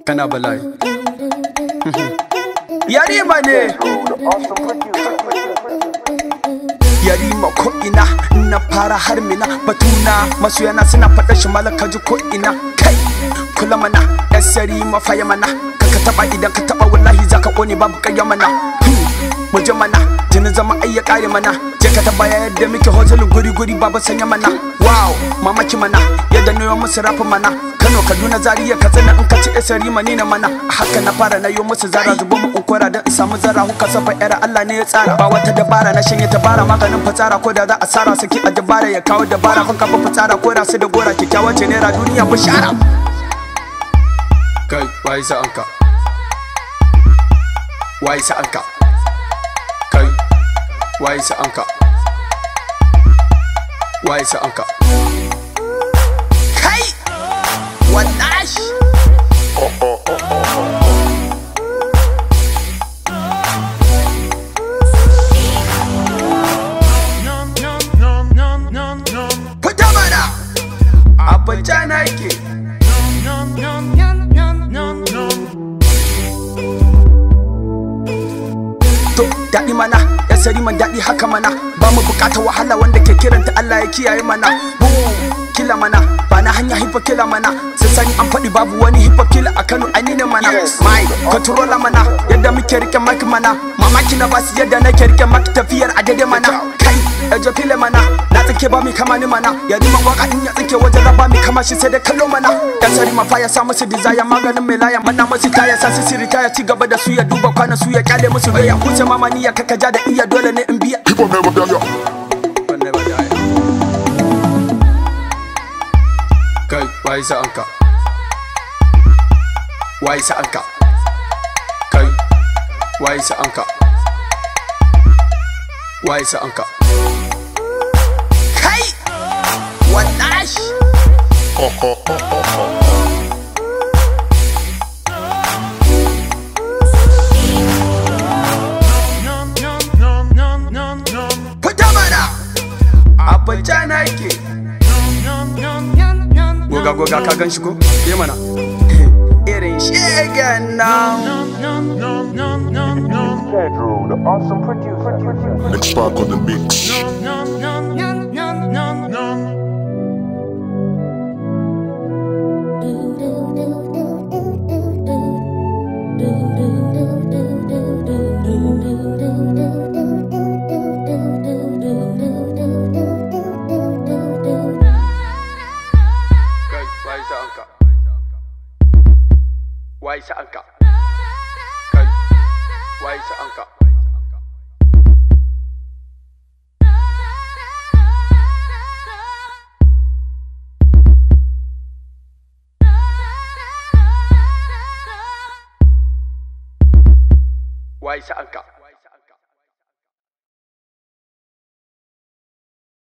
Kana bala'i. Yarima ne. Yarima ko ina na fara har mina batuna masoyana suna faɗa shi malaka ji ko ina kai kula mana yasari mafaya mana ka taba idan ka taba wallahi zaka kone babu kayya mana mu je mana jinin zama ayya kare mana je ka taba yadda muke hotel guri guri babu sanya mana wow mamaki mana yadda nayo musu rafa mana Kano Kaduna Zaria Katsina in ka ci yasari manina mana haka na fara nayo musu zara zubo mu unkora dan in samu zara huka safa era Allah ne ya tsara ba wata dabara na shanye tabara maganin fitsara ko da za a sara saki a dabara ya kawo dabara kun kafa fitsara ko rasu da gora kikkiawa ce naira duniya bishara kai wai sa anka wai sa anka kai wai sa anka wai sa anka kai wallahi fita mana abin jana yake to daɗi mana yasari man daɗi haka mana ba mu buƙatar wahala wanda ke kiranta Allah ya kiyaye mana kila mana ba na hanya hip kila mana sai sani an faɗi babu wani hip kila a Kano ani ne mana mai controller mana yadda muke rike mic mana mamaki na basu yadda nake rike mic tafiyar a daidai mana kai ejo file mana na tsike ba mi kama ni mana Yarima waka in ya tsike wajen raba mi kama shi sai dai kallo mana yasari mafa ya sa musu desire maganin mai laya mana musu taya sa su sirita ya ci gaba da su ya duba kwana su ya kyale musu gaya kuce mama ni ya kakaja da iya dole ne in biya People never die. Kai wai sa anka wai sa anka kai wai sa anka wai sa anka kai wallahi fita mana abin jana yake goga ka gan shi ko ye mana irin shegen nan Pedro, the awesome producer. Next spark on the mix. Wai sa anka kai wai sa anka wai sa anka